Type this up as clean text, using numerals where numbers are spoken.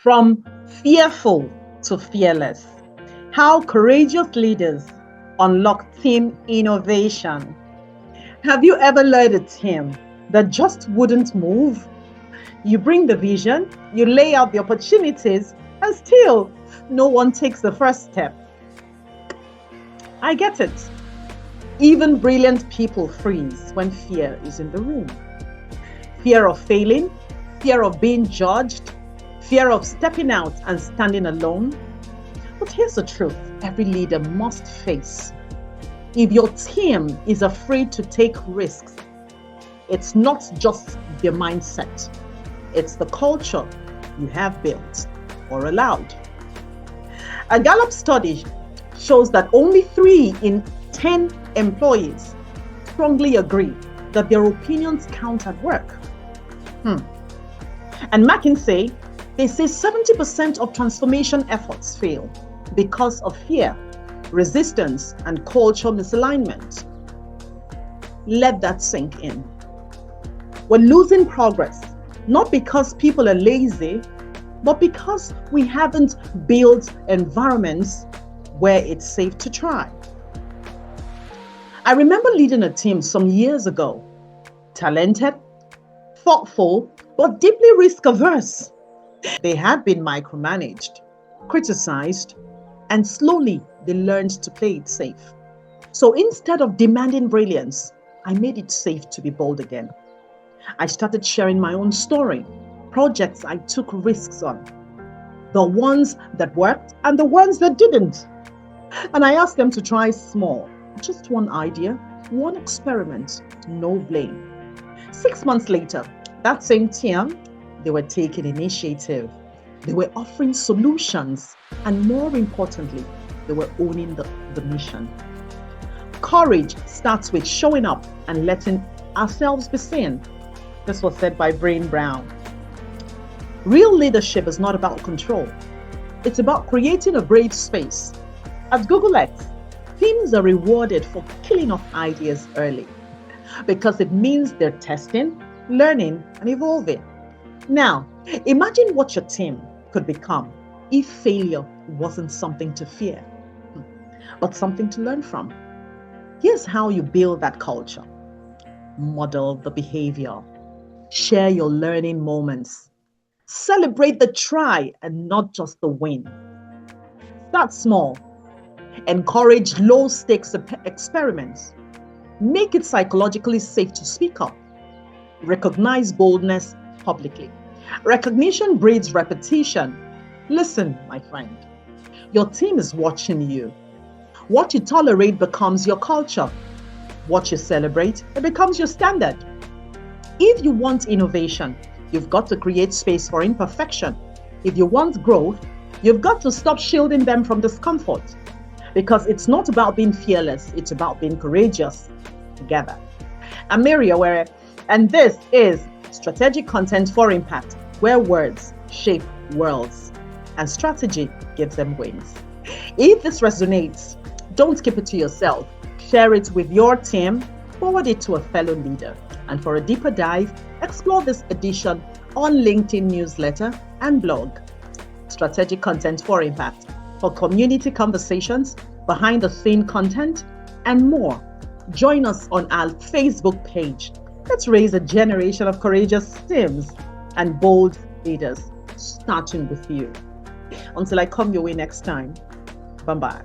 From fearful to fearless. How courageous leaders unlock team innovation. Have you ever led a team that just wouldn't move? You bring the vision, you lay out the opportunities, and still no one takes the first step. I get it. Even brilliant people freeze when fear is in the room. Fear of failing, fear of being judged, fear of stepping out and standing alone. But here's the truth every leader must face. If your team is afraid to take risks, it's not just their mindset, it's the culture you have built or allowed. A Gallup study shows that only 3 in 10 employees strongly agree that their opinions count at work. And McKinsey, they say 70% of transformation efforts fail because of fear, resistance, and cultural misalignment. Let that sink in. We're losing progress, not because people are lazy, but because we haven't built environments where it's safe to try. I remember leading a team some years ago, talented, thoughtful, but deeply risk-averse. They had been micromanaged, criticized, and slowly they learned to play it safe. So instead of demanding brilliance, I made it safe to be bold again. I started sharing my own story, projects I took risks on, the ones that worked and the ones that didn't. And I asked them to try small, just one idea, one experiment, no blame. 6 months later, that same team, they were taking initiative. They were offering solutions. And more importantly, they were owning the mission. Courage starts with showing up and letting ourselves be seen. This was said by Brené Brown. Real leadership is not about control. It's about creating a brave space. At Google X, teams are rewarded for killing off ideas early because it means they're testing, learning, and evolving. Now, imagine what your team could become if failure wasn't something to fear, but something to learn from. Here's how you build that culture. Model the behavior. Share your learning moments. Celebrate the try and not just the win. Start small. Encourage low-stakes experiments. Make it psychologically safe to speak up. Recognize boldness publicly. Recognition breeds repetition. Listen, my friend, your team is watching you. What you tolerate becomes your culture. What you celebrate, it becomes your standard. If you want innovation, you've got to create space for imperfection. If you want growth, you've got to stop shielding them from discomfort. Because it's not about being fearless, it's about being courageous together. I'm Ewere, and this is Strategic Content for Impact, where words shape worlds and strategy gives them wings. If this resonates, don't keep it to yourself. Share it with your team, forward it to a fellow leader. And for a deeper dive, explore this edition on LinkedIn newsletter and blog. Strategic Content for Impact, for community conversations, behind the scene content, and more. Join us on our Facebook page. Let's raise a generation of courageous teams and bold leaders, starting with you. Until I come your way next time, bye-bye.